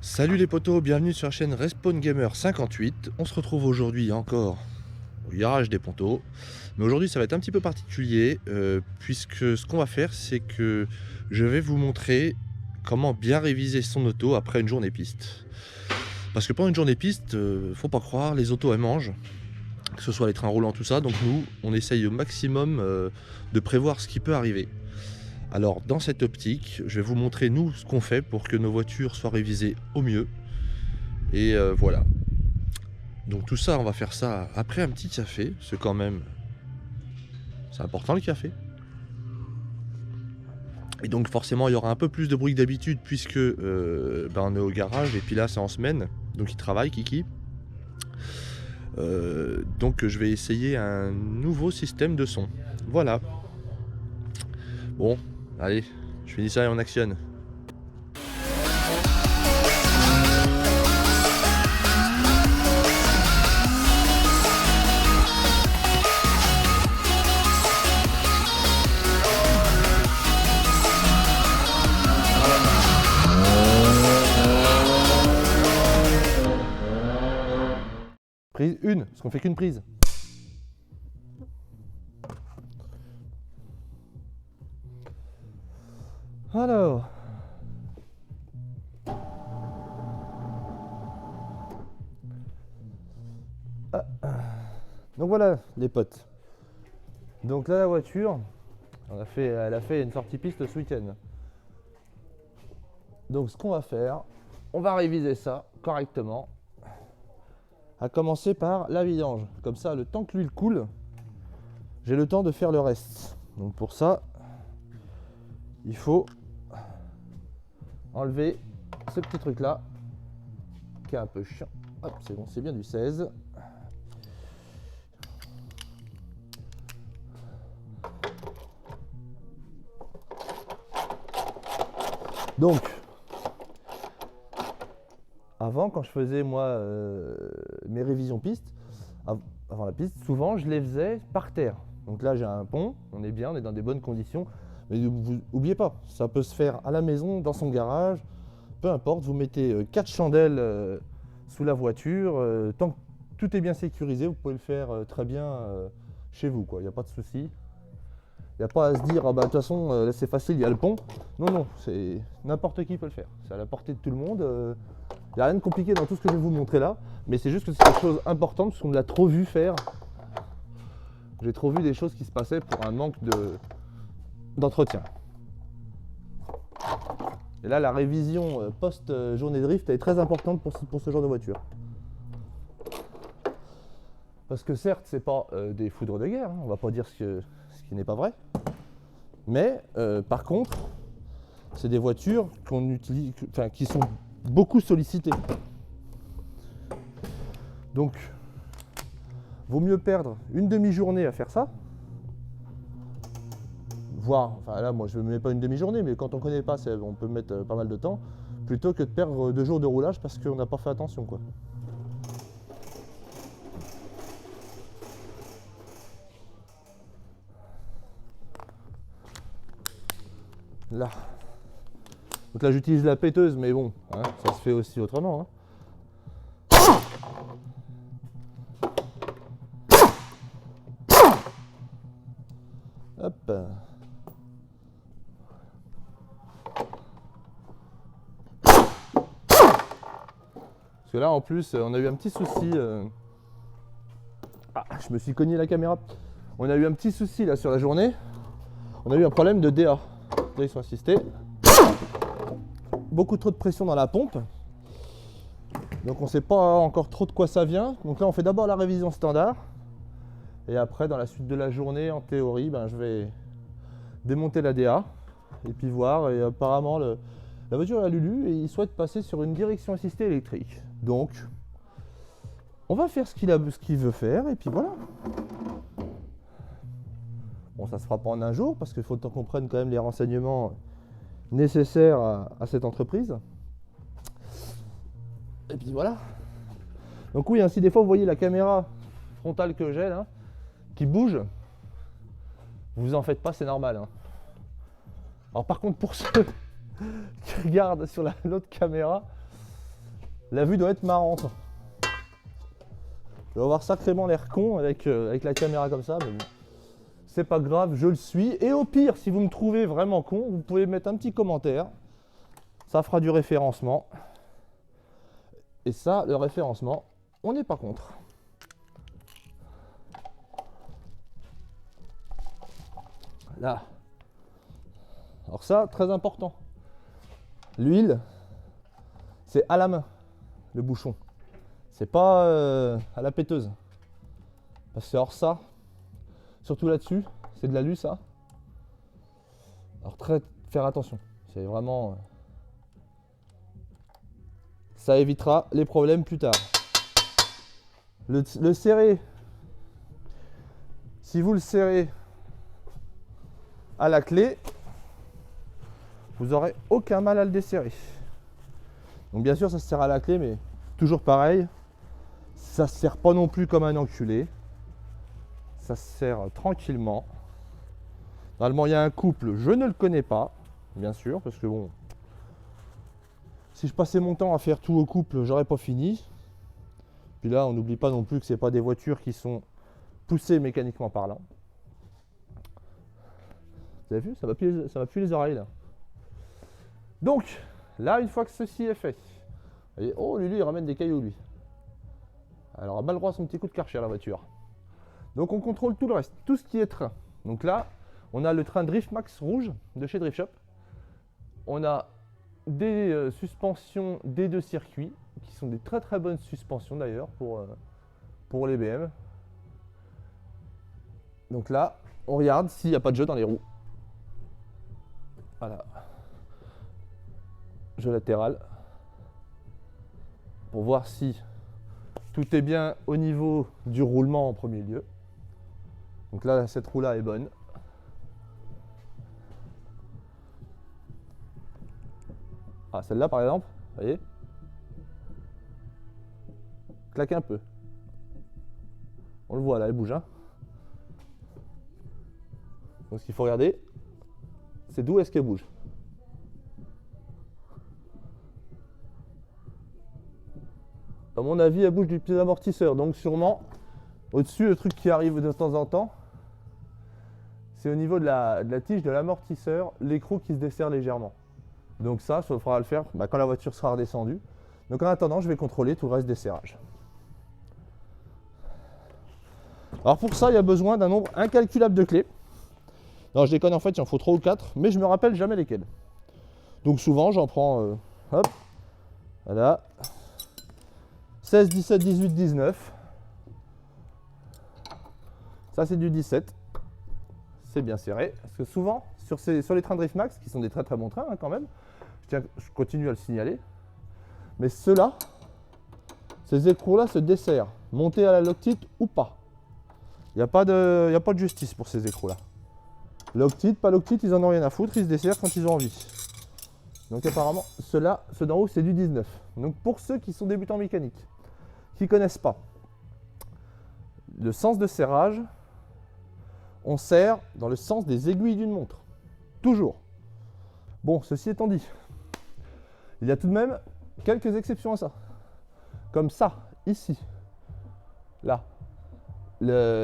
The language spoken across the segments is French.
Salut les potos, bienvenue sur la chaîne Respawn Gamer 58. On se retrouve aujourd'hui encore au garage des Pontos. Mais aujourd'hui ça va être un petit peu particulier puisque ce qu'on va faire c'est que je vais vous montrer comment bien réviser son auto après une journée piste. Parce que pendant une journée piste, faut pas croire, les autos elles mangent. Que ce soit les trains roulants, tout ça. Donc nous, on essaye au maximum de prévoir ce qui peut arriver. Alors dans cette optique, je vais vous montrer nous ce qu'on fait pour que nos voitures soient révisées au mieux. Et voilà. Donc tout ça, on va faire ça après un petit café. C'est quand même... c'est important le café. Et donc forcément, il y aura un peu plus de bruit que d'habitude puisque on est au garage. Et puis là, c'est en semaine. Donc il travaille, Kiki. Donc je vais essayer un nouveau système de son. Voilà. Bon, allez, je finis ça et on actionne. Prise 1, parce qu'on fait qu'une prise. Alors. Donc voilà les potes. Donc là la voiture, elle a fait une sortie piste ce week-end. Donc ce qu'on va faire, on va réviser ça correctement. À commencer par la vidange. Comme ça, le temps que l'huile coule, j'ai le temps de faire le reste. Donc pour ça, il faut enlever ce petit truc là, qui est un peu chiant. Hop, c'est bon, c'est bien du 16. Donc, avant, quand je faisais moi mes révisions pistes, avant la piste, souvent je les faisais par terre. Donc là j'ai un pont, on est bien, on est dans des bonnes conditions. Mais vous n'oubliez pas, ça peut se faire à la maison, dans son garage, peu importe. Vous mettez 4 chandelles sous la voiture, tant que tout est bien sécurisé, vous pouvez le faire très bien chez vous, quoi. Il n'y a pas de souci. Il n'y a pas à se dire, ah bah de toute façon c'est facile, il y a le pont. Non, non, c'est n'importe qui peut le faire. C'est à la portée de tout le monde. Il n'y a rien de compliqué dans tout ce que je vais vous montrer là. Mais c'est juste que c'est quelque chose d'important parce qu'on l'a trop vu faire. J'ai trop vu des choses qui se passaient pour un manque d'entretien. Et là, la révision post-journée drift est très importante pour ce genre de voiture. Parce que certes, c'est pas des foudres de guerre, hein, on va pas dire ce qui n'est pas vrai. Mais par contre, c'est des voitures qu'on utilise, qui sont beaucoup sollicitées. Donc, vaut mieux perdre une demi-journée à faire ça. Voire, enfin là, moi je ne mets pas une demi-journée, mais quand on ne connaît pas, on peut mettre pas mal de temps, plutôt que de perdre 2 jours de roulage parce qu'on n'a pas fait attention, quoi. Là. Donc là j'utilise la péteuse, mais bon, hein, ça se fait aussi autrement. Hein. Hop. Parce que là en plus on a eu un petit souci. Ah, je me suis cogné la caméra. On a eu un petit souci là sur la journée. On a eu un problème de DA. Direction assistée. Beaucoup trop de pression dans la pompe. Donc on ne sait pas encore trop de quoi ça vient. Donc là on fait d'abord la révision standard. Et après dans la suite de la journée, en théorie, je vais démonter la DA. Et puis voir. Et apparemment la voiture a Lulu et il souhaite passer sur une direction assistée électrique. Donc on va faire ce qu'il veut faire et puis voilà. Bon, ça se fera pas en un jour parce qu'il faut qu'on prenne quand même les renseignements nécessaires à cette entreprise. Et puis voilà. Donc oui, ainsi des fois vous voyez la caméra frontale que j'ai là, qui bouge. Vous en faites pas, c'est normal. Hein. Alors par contre pour ceux qui regardent sur l'autre caméra, La vue doit être marrante. Je vais avoir sacrément l'air con avec la caméra comme ça, mais bon. C'est pas grave, je le suis. Et au pire, si vous me trouvez vraiment con, vous pouvez mettre un petit commentaire. Ça fera du référencement. Et ça, le référencement, on n'est pas contre. Là. Alors ça, très important. L'huile, c'est à la main, le bouchon. C'est pas à la péteuse. Parce que alors ça, surtout là-dessus, c'est de l'alu ça. Alors faire attention. C'est vraiment... ça évitera les problèmes plus tard. Le serrer, si vous le serrez à la clé, vous n'aurez aucun mal à le desserrer. Donc bien sûr ça se serre à la clé, mais toujours pareil, ça se serre pas non plus comme un enculé. Ça se serre tranquillement. Normalement il y a un couple, je ne le connais pas, bien sûr, parce que bon, si je passais mon temps à faire tout au couple, j'aurais pas fini. Puis là on n'oublie pas non plus que c'est pas des voitures qui sont poussées mécaniquement parlant. Vous avez vu, ça va plus les oreilles là. Donc, là, une fois que ceci est fait, voyez, oh, Lulu, il ramène des cailloux, lui. Alors, on a mal le droit à son petit coup de karcher, la voiture. Donc, on contrôle tout le reste, tout ce qui est train. Donc là, on a le train Drift Max rouge de chez Drift Shop. On a des suspensions D2 circuits, qui sont des très très bonnes suspensions d'ailleurs pour les BM. Donc là, on regarde s'il n'y a pas de jeu dans les roues. Voilà. Jeu latéral pour voir si tout est bien au niveau du roulement en premier lieu. Donc là, cette roue là est bonne. Ah, celle-là par exemple, vous voyez, claque un peu. On le voit là, elle bouge, hein. Donc ce qu'il faut regarder, c'est d'où est-ce qu'elle bouge. À mon avis, elle bouge du pied d'amortisseur. Donc sûrement, au-dessus, le truc qui arrive de temps en temps, c'est au niveau de la tige de l'amortisseur, l'écrou qui se desserre légèrement. Donc ça faudra le faire quand la voiture sera redescendue. Donc en attendant, je vais contrôler tout le reste des serrages. Alors pour ça, il y a besoin d'un nombre incalculable de clés. Non, je déconne, en fait, il en faut 3 ou 4, mais je me rappelle jamais lesquelles. Donc souvent, j'en prends, hop, voilà, 16, 17, 18, 19. Ça, c'est du 17. C'est bien serré. Parce que souvent, sur les trains Drift Max, qui sont des très très bons trains hein, quand même, je continue à le signaler, mais ceux-là, ces écrous-là se desserrent, montés à la loctite ou pas. Il n'y a pas de justice pour ces écrous-là. Loctite, pas loctite, ils en ont rien à foutre, ils se desserrent quand ils ont envie. Donc apparemment, ceux d'en haut, c'est du 19. Donc pour ceux qui sont débutants mécaniques, qui ne connaissent pas le sens de serrage, on serre dans le sens des aiguilles d'une montre. Toujours. Bon, ceci étant dit, il y a tout de même quelques exceptions à ça. Comme ça, ici, là.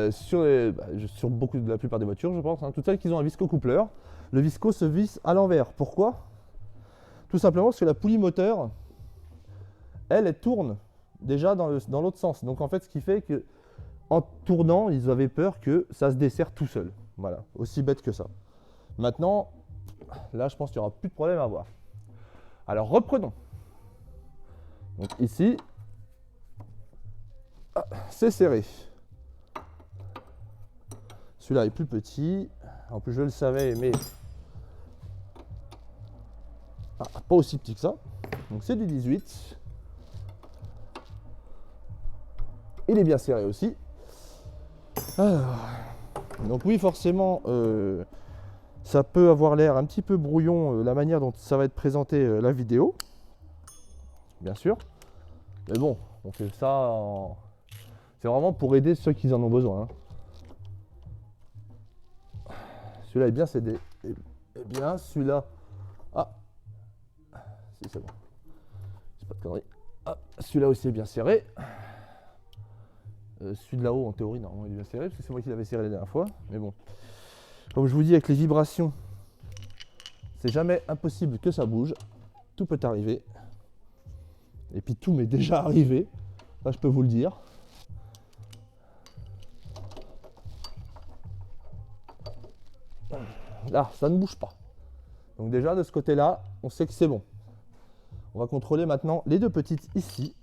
Sur la plupart des voitures, je pense, hein, toutes celles qui ont un visco-coupleur, le visco se visse à l'envers. Pourquoi? Tout simplement parce que la poulie moteur, elle tourne déjà dans l'autre sens. Donc en fait, ce qui fait que en tournant, ils avaient peur que ça se desserre tout seul. Voilà, aussi bête que ça. Maintenant, là, je pense qu'il n'y aura plus de problème à avoir. Alors, reprenons. Donc ici, c'est serré. Celui-là est plus petit. En plus, je le savais, mais pas aussi petit que ça. Donc c'est du 18. Il est bien serré aussi. Alors, donc oui, forcément, ça peut avoir l'air un petit peu brouillon, la manière dont ça va être présenté la vidéo. Bien sûr. Mais bon, on fait ça c'est vraiment pour aider ceux qui en ont besoin. Hein. Celui-là est bien cédé. Et bien, celui-là... Ah, si, c'est bon. C'est pas de conneries. Celui-là aussi est bien serré. Celui de là-haut, en théorie, normalement, il est bien serré, parce que c'est moi qui l'avais serré la dernière fois. Mais bon, comme je vous dis, avec les vibrations, c'est jamais impossible que ça bouge. Tout peut arriver. Et puis tout m'est déjà arrivé. Ça, je peux vous le dire. Là, ça ne bouge pas. Donc déjà, de ce côté-là, on sait que c'est bon. On va contrôler maintenant les deux petites ici.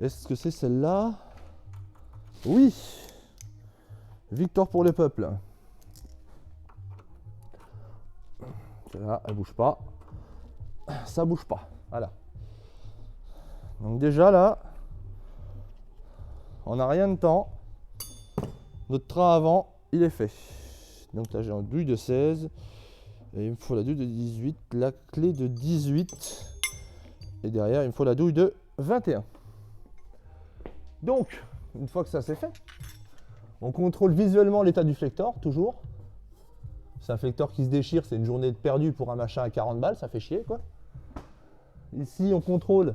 Est-ce que c'est celle-là? Oui. Victoire pour le peuple. Celle-là, elle bouge pas. Ça bouge pas. Voilà. Donc déjà là, on n'a rien de temps. Notre train avant, il est fait. Donc là, j'ai un douille de 16. Et il me faut la douille de 18. La clé de 18. Et derrière, il me faut la douille de 21. Donc, une fois que ça c'est fait, on contrôle visuellement l'état du flector, toujours. C'est un flector qui se déchire, c'est une journée de perdu pour un machin à 40 balles, ça fait chier quoi. Ici, on contrôle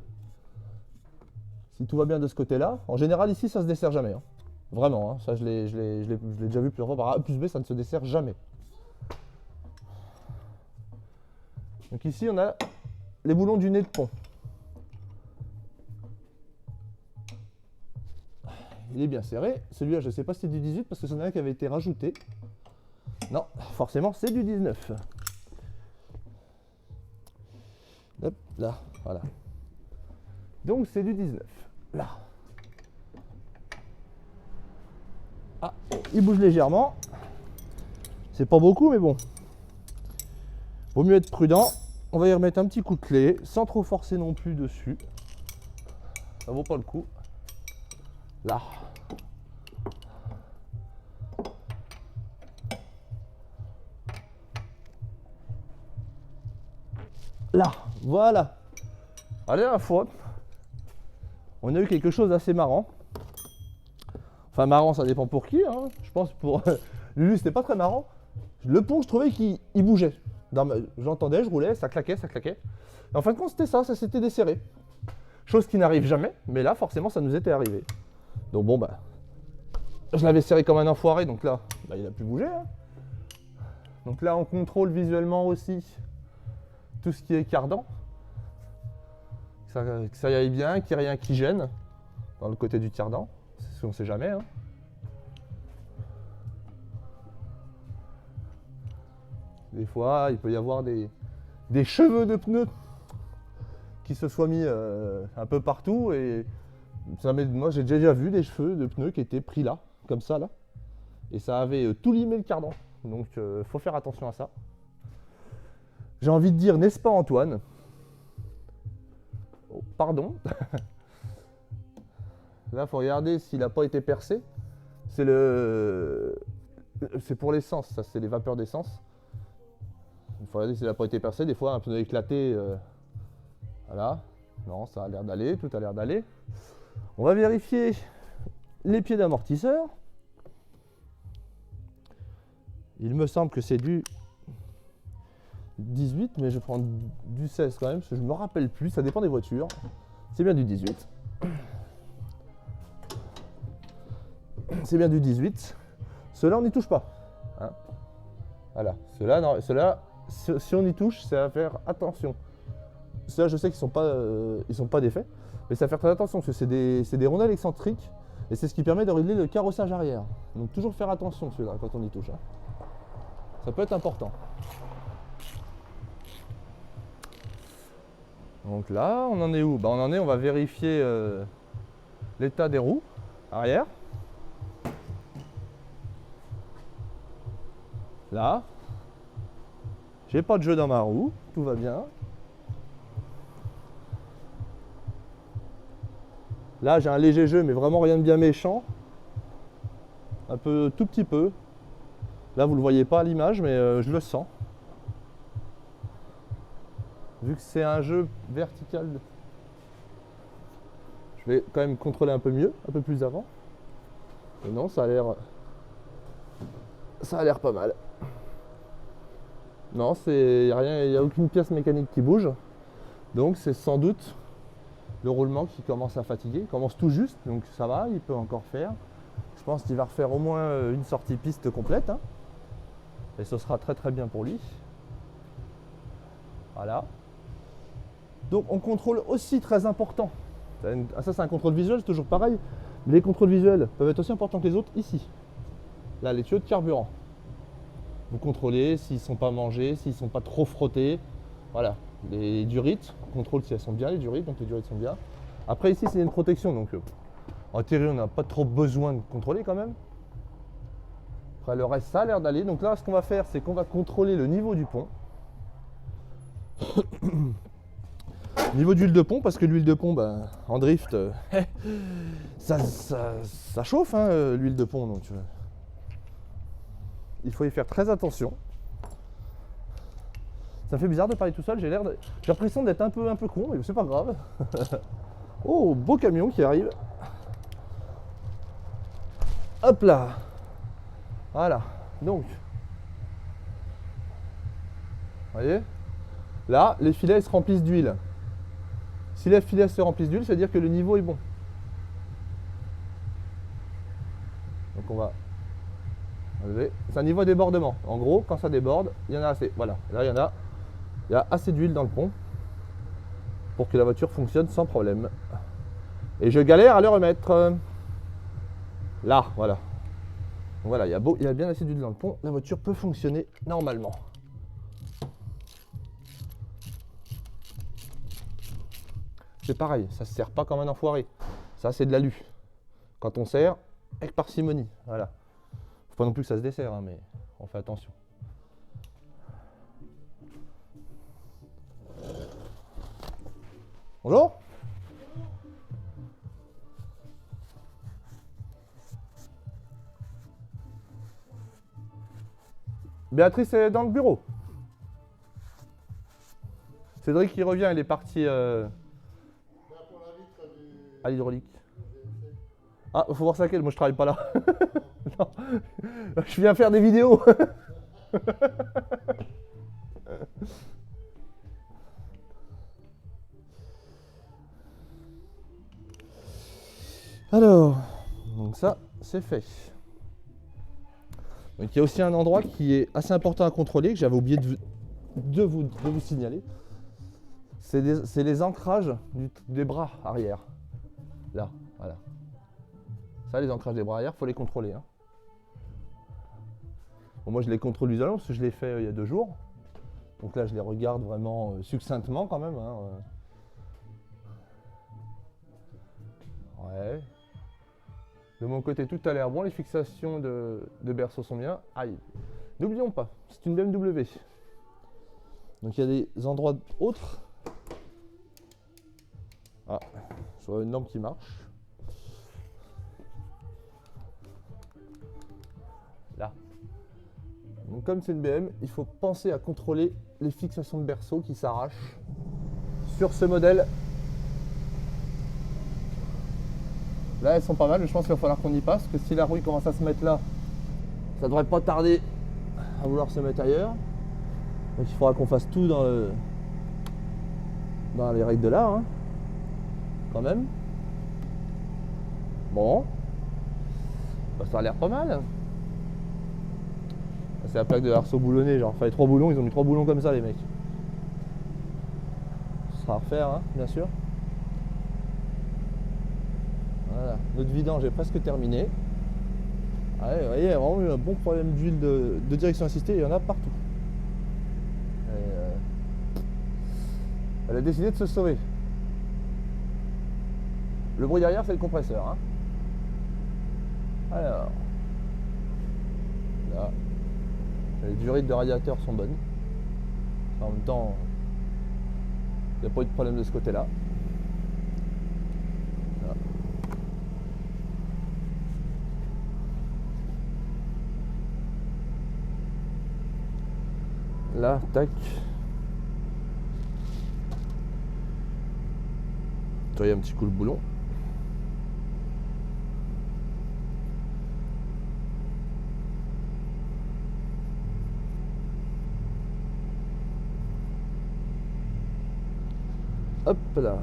si tout va bien de ce côté-là. En général, ici, ça se dessert jamais. Hein. Vraiment, hein. Ça je l'ai déjà vu plusieurs fois par A plus B, ça ne se dessert jamais. Donc ici, on a les boulons du nez de pont. Il est bien serré. Celui-là, je ne sais pas si c'est du 18 parce que c'en a un qui avait été rajouté. Non, forcément, c'est du 19. Hop, là, voilà. Donc, c'est du 19. Là. Ah, il bouge légèrement. C'est pas beaucoup, mais bon. Vaut mieux être prudent. On va y remettre un petit coup de clé, sans trop forcer non plus dessus. Ça vaut pas le coup. Là. Là, voilà. La dernière fois, on a eu quelque chose d'assez marrant. Enfin, marrant, ça dépend pour qui. Hein. Je pense pour Lulu, c'était pas très marrant. Le pont, je trouvais qu'il bougeait. J'entendais, je roulais, ça claquait, ça claquait. Et en fin de compte, c'était ça s'était desserré. Chose qui n'arrive jamais, mais là, forcément, ça nous était arrivé. Donc bon, bah, je l'avais serré comme un enfoiré, donc là, bah, il a pu bouger. Hein. Donc là, on contrôle visuellement aussi tout ce qui est cardan. Que ça y aille bien, qu'il n'y ait rien qui gêne dans le côté du cardan. C'est ce qu'on ne sait jamais. Hein. Des fois, il peut y avoir des cheveux de pneus qui se soient mis un peu partout. Et moi, j'ai déjà vu des cheveux de pneus qui étaient pris là, comme ça, là. Et ça avait tout limé le cardan. Donc, faut faire attention à ça. J'ai envie de dire, n'est-ce pas Antoine? Oh, pardon. Là, il faut regarder s'il n'a pas été percé. C'est pour l'essence, ça, c'est les vapeurs d'essence. Il faut regarder s'il n'a pas été percé. Des fois, un pneu éclaté. Voilà. Non, ça a l'air d'aller, tout a l'air d'aller. On va vérifier les pieds d'amortisseur. Il me semble que c'est du 18, mais je prends du 16 quand même, parce que je ne me rappelle plus, ça dépend des voitures. C'est bien du 18. C'est bien du 18. Ceux-là, on n'y touche pas. Hein, voilà. Ceux-là, non, ceux-là, si on y touche, c'est à faire attention. Ceux-là, je sais qu'ils ne sont pas défaits, mais c'est à faire très attention, parce que c'est des rondelles excentriques, et c'est ce qui permet de régler le carrossage arrière. Donc toujours faire attention, ceux-là, quand on y touche. Hein. Ça peut être important. Donc là, on en est où? On va vérifier l'état des roues arrière. Là, j'ai pas de jeu dans ma roue, tout va bien. Là, j'ai un léger jeu, mais vraiment rien de bien méchant. Un peu, tout petit peu. Là, vous le voyez pas à l'image, mais je le sens. Vu que c'est un jeu vertical, je vais quand même contrôler un peu mieux, un peu plus avant. Et non, ça a l'air pas mal. Non, c'est rien, il n'y a aucune pièce mécanique qui bouge. Donc c'est sans doute le roulement qui commence à fatiguer. Il commence tout juste, donc ça va, il peut encore faire. Je pense qu'il va refaire au moins une sortie piste complète, hein. Et ce sera très très bien pour lui. Voilà. Donc on contrôle aussi très important. Ça c'est un contrôle visuel, c'est toujours pareil. Mais les contrôles visuels peuvent être aussi importants que les autres ici. Là, les tuyaux de carburant. Vous contrôlez s'ils ne sont pas mangés, s'ils ne sont pas trop frottés. Voilà. Les durites, on contrôle si elles sont bien, les durites, donc les durites sont bien. Après ici c'est une protection, donc en théorie on n'a pas trop besoin de contrôler quand même. Après le reste ça a l'air d'aller. Donc là ce qu'on va faire c'est qu'on va contrôler le niveau du pont. Niveau d'huile de pont, parce que l'huile de pont en drift ça chauffe hein, l'huile de pont, donc il faut y faire très attention. Ça me fait bizarre de parler tout seul, j'ai l'impression d'être un peu con, mais c'est pas grave. Oh, beau camion qui arrive. Hop là. Voilà. Donc. Vous voyez? Là, les filets se remplissent d'huile. Si les filets se remplissent d'huile, ça veut dire que le niveau est bon. Donc on va enlever. C'est un niveau à débordement. En gros, quand ça déborde, il y en a assez. Voilà. Là, il y a assez d'huile dans le pont pour que la voiture fonctionne sans problème. Et je galère à le remettre. Là, voilà. Donc voilà, il y a bien assez d'huile dans le pont. La voiture peut fonctionner normalement. C'est pareil, ça se sert pas comme un enfoiré. Ça, c'est de l'alu. Quand on sert, avec parcimonie. Voilà. Faut pas non plus que ça se dessert, hein, mais on fait attention. Bonjour. Béatrice est dans le bureau. Cédric qui revient, il est parti à l'hydraulique. Ah, faut voir ça quelle, moi je travaille pas là. Non. Je viens faire des vidéos. Alors, donc ça, c'est fait. Donc il y a aussi un endroit qui est assez important à contrôler, que j'avais oublié de vous signaler. C'est les ancrages des bras arrière. Là, voilà. Ça, les ancrages des bras arrière, il faut les contrôler, hein. Bon, moi, je les contrôle visuellement parce que je l'ai fait il y a 2 jours. Donc là, je les regarde vraiment succinctement quand même, hein. Ouais. De mon côté, tout a l'air bon. Les fixations de berceau sont bien. Aïe. N'oublions pas, c'est une BMW. Donc il y a des endroits autres. Ah, je vois une lampe qui marche. Là. Donc comme c'est une BM, il faut penser à contrôler les fixations de berceau qui s'arrachent sur ce modèle. Là, elles sont pas mal, mais je pense qu'il va falloir qu'on y passe, parce que si la rouille commence à se mettre là, ça devrait pas tarder à vouloir se mettre ailleurs. Donc il faudra qu'on fasse tout dans les règles de l'art, hein, quand même. Bon, bah, ça a l'air pas mal. C'est la plaque de arceau boulonné, genre, il fallait 3 boulons, ils ont mis 3 boulons comme ça, les mecs. Ce sera à refaire, hein, bien sûr. Voilà, notre vidange est presque terminée. Ah ouais, vous voyez, il y a vraiment eu un bon problème d'huile de direction assistée, il y en a partout. Elle a décidé de se sauver. Le bruit derrière, c'est le compresseur, hein. Alors, là, les durites de radiateur sont bonnes. En même temps, il n'y a pas eu de problème de ce côté-là. Là, tac. Il y a un petit coup le boulon. Hop là.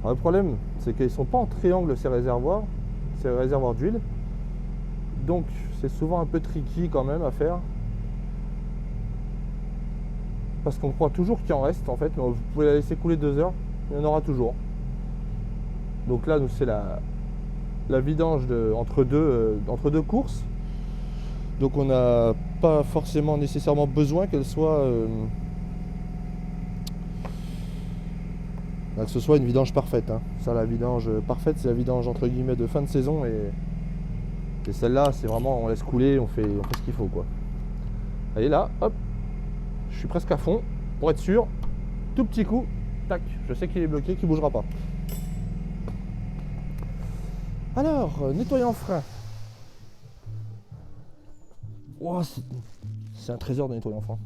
Alors, le problème, c'est qu'ils sont pas en triangle ces réservoirs d'huile. Donc c'est souvent un peu tricky quand même à faire. Parce qu'on croit toujours qu'il en reste en fait, mais vous pouvez la laisser couler 2 heures, il y en aura toujours. Donc là, nous c'est la vidange entre deux courses. Donc on n'a pas forcément nécessairement besoin qu'elle soit que ce soit une vidange parfaite. Hein. Ça, la vidange parfaite, c'est la vidange entre guillemets de fin de saison et celle-là, c'est vraiment on laisse couler, on fait ce qu'il faut quoi. Et là, hop, je suis presque à fond pour être sûr. Tout petit coup, tac, je sais qu'il est bloqué, qu'il ne bougera pas. Alors, nettoyant frein. Oh, c'est un trésor de nettoyant frein.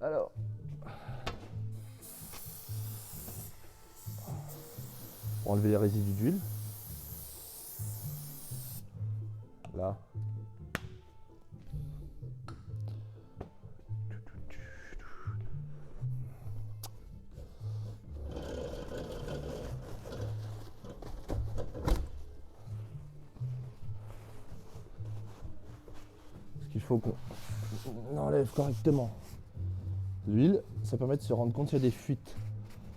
Alors, on va enlever les résidus d'huile. Là. Il faut qu'on enlève correctement l'huile, ça permet de se rendre compte s'il y a des fuites.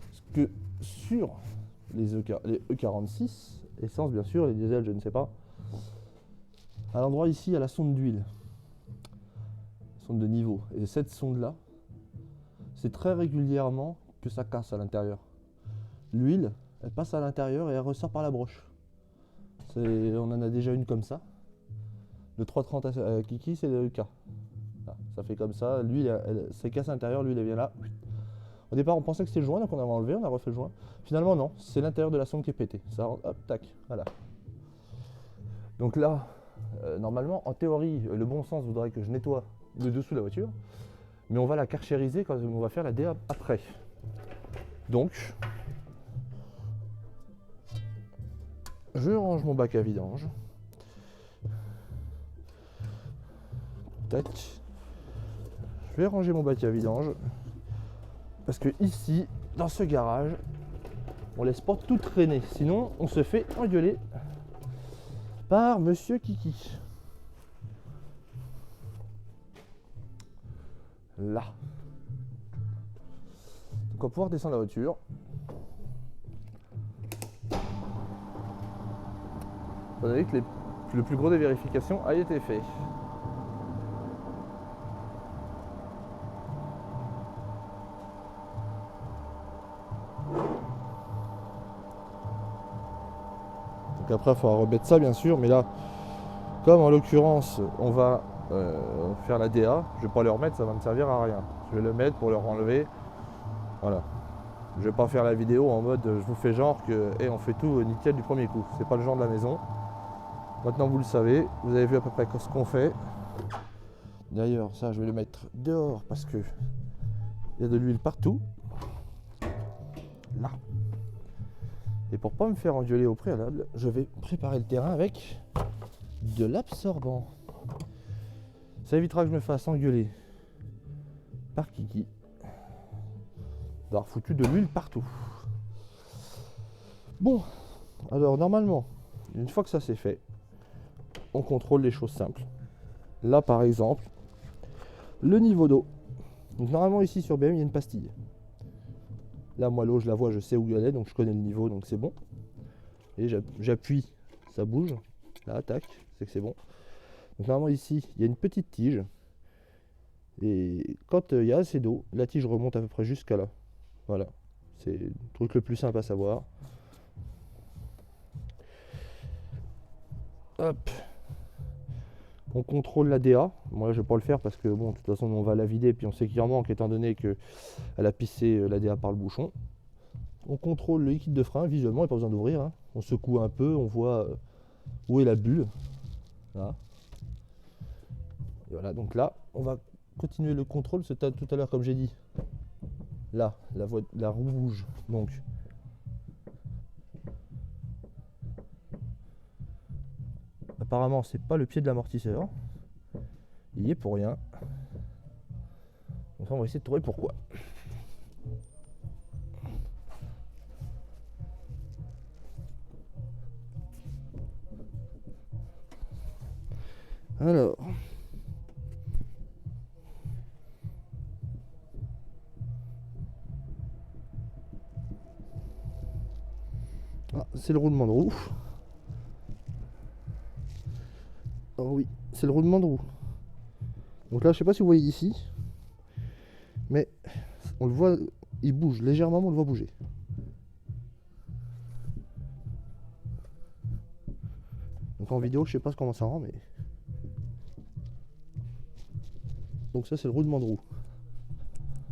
Parce que sur les E46, essence bien sûr, les diesels je ne sais pas, à l'endroit ici il y a la sonde d'huile, sonde de niveau, et cette sonde là, c'est très régulièrement que ça casse à l'intérieur. L'huile, elle passe à l'intérieur et elle ressort par la broche. On en a déjà une comme ça. Le 330 à Kiki, c'est le cas. Ça fait comme ça, l'huile, elle se casse à l'intérieur, l'huile elle vient là. Au départ, on pensait que c'était le joint, donc on avait enlevé, on a refait le joint. Finalement, non, c'est l'intérieur de la sonde qui est pété. Ça, hop, tac, voilà. Donc là, normalement, en théorie, le bon sens voudrait que je nettoie le dessous de la voiture, mais on va la karchériser quand on va faire la DA après. Donc, je range mon bac à vidange. Tac. Je vais ranger mon bac à vidange parce que ici, dans ce garage, on laisse pas tout traîner, sinon on se fait engueuler par Monsieur Kiki. Là. Donc on va pouvoir descendre la voiture. Vous avez vu que le plus gros des vérifications a été fait. Donc après il faudra remettre ça bien sûr, mais là, comme en l'occurrence on va faire la DA, je vais pas le remettre, ça va me servir à rien. Je vais le mettre pour le enlever. Voilà. Je vais pas faire la vidéo en mode je vous fais genre que on fait tout nickel du premier coup. C'est pas le genre de la maison. Maintenant vous le savez, vous avez vu à peu près ce qu'on fait. D'ailleurs ça je vais le mettre dehors parce que il y a de l'huile partout. Là. Et pour pas me faire engueuler au préalable, je vais préparer le terrain avec de l'absorbant. Ça évitera que je me fasse engueuler par Kiki d'avoir foutu de l'huile partout. Bon, alors normalement, une fois que ça c'est fait, on contrôle les choses simples. Là par exemple, le niveau d'eau. Donc normalement ici sur BM il y a une pastille. Là moi l'eau je la vois, je sais où elle est, donc je connais le niveau, donc c'est bon. Et j'appuie, ça bouge. Là, tac, c'est que c'est bon. Donc normalement ici il y a une petite tige. Et quand il y a assez d'eau, la tige remonte à peu près jusqu'à là. Voilà, c'est le truc le plus simple à savoir. Hop. On contrôle la DA. Moi je vais pas le faire parce que bon, de toute façon on va la vider puis on sait qu'il en manque étant donné qu'elle a pissé la DA par le bouchon. On contrôle le liquide de frein visuellement, il n'y a pas besoin d'ouvrir. Hein. On secoue un peu, on voit où est la bulle. Là. Et voilà, donc là, on va continuer le contrôle. C'était tout à l'heure, comme j'ai dit. Là, la roue rouge. Donc, apparemment, c'est pas le pied de l'amortisseur. Il y est pour rien. Donc ça, on va essayer de trouver pourquoi. Alors, ah, c'est le roulement de roue. Oh oui, c'est le roulement de roue. Donc là, je sais pas si vous voyez ici, mais on le voit, il bouge légèrement, on le voit bouger. Donc en vidéo, je sais pas comment ça rend, mais donc ça, c'est le roulement de roue.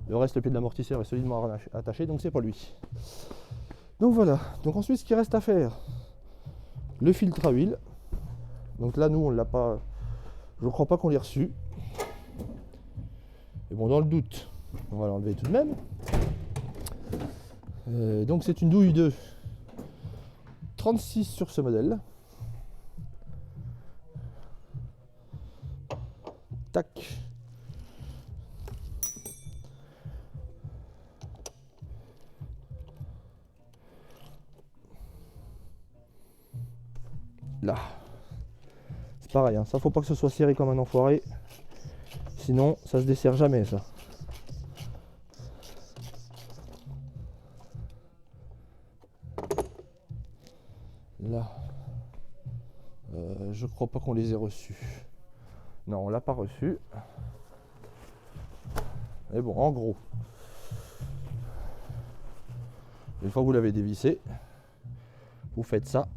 Le reste, le pied de l'amortisseur est solidement attaché, donc c'est pas lui. Donc voilà. Donc ensuite, ce qu'il reste à faire, le filtre à huile. Donc là, nous, on l'a pas. Je crois pas qu'on l'ait reçu. Et bon, dans le doute, on va l'enlever tout de même. Donc c'est une douille de 36 sur ce modèle. Tac. Là. C'est pareil, hein. Ça faut pas que ce soit serré comme un enfoiré. Sinon, ça se dessert jamais, ça. Là. Je crois pas qu'on les ait reçus. Non, on l'a pas reçu. Mais bon, en gros, une fois que vous l'avez dévissé, vous faites ça.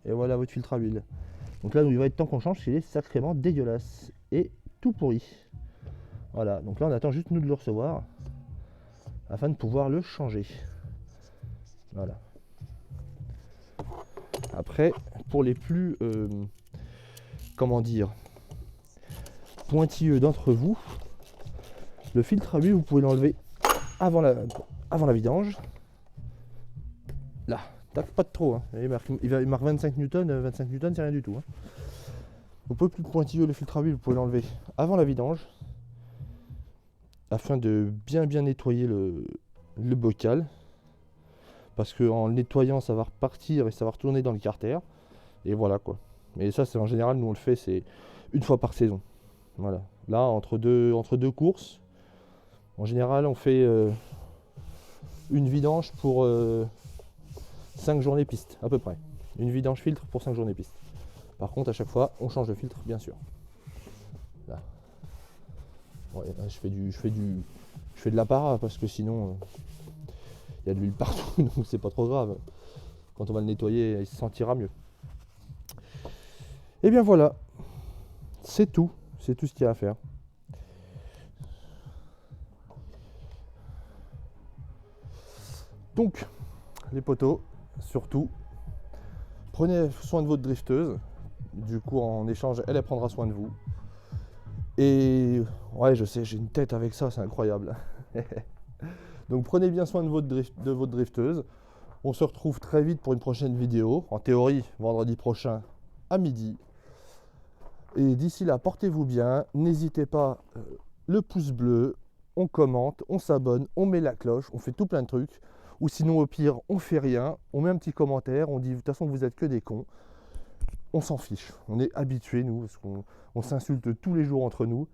Et voilà votre filtre à huile. Donc là, il va être temps qu'on change, il est sacrément dégueulasse et tout pourri. Voilà, donc là on attend juste nous de le recevoir afin de pouvoir le changer. Voilà. Après, pour les plus, comment dire, pointilleux d'entre vous, le filtre à huile, vous pouvez l'enlever avant la vidange. Là, tac, pas de trop. Hein. Il marque 25 newtons, 25 newtons, c'est rien du tout. Hein. Un peu plus pointilleux, le filtre à huile, vous pouvez l'enlever avant la vidange, afin de bien nettoyer le bocal. Parce qu'en le nettoyant, ça va repartir et ça va retourner dans le carter. Et voilà quoi. Mais ça, c'est en général, nous on le fait, c'est une fois par saison. Voilà. Là, entre deux courses, en général, on fait une vidange pour 5 journées piste, à peu près. Une vidange filtre pour 5 journées piste. Par contre, à chaque fois, on change de filtre, bien sûr. Là. Ouais, là je fais de l'apparat parce que sinon, il y a de l'huile partout, donc c'est pas trop grave. Quand on va le nettoyer, il se sentira mieux. Et bien voilà, c'est tout ce qu'il y a à faire. Donc, les poteaux, surtout, prenez soin de votre drifteuse. Du coup, en échange, elle prendra soin de vous. Et ouais, je sais, j'ai une tête avec ça, c'est incroyable. Donc, prenez bien soin de votre drifteuse. On se retrouve très vite pour une prochaine vidéo. En théorie, vendredi prochain à midi. Et d'ici là, portez-vous bien. N'hésitez pas, le pouce bleu, on commente, on s'abonne, on met la cloche, on fait tout plein de trucs. Ou sinon, au pire, on fait rien, on met un petit commentaire, on dit de toute façon, vous êtes que des cons. On s'en fiche. On est habitués, nous, parce qu'on s'insulte tous les jours entre nous.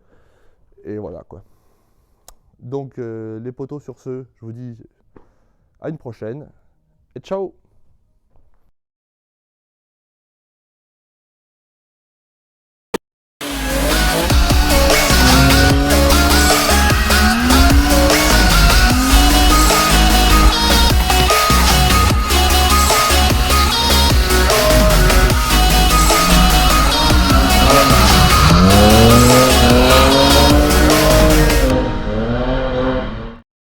Et voilà, quoi. Donc, les potos, sur ce, je vous dis à une prochaine. Et ciao!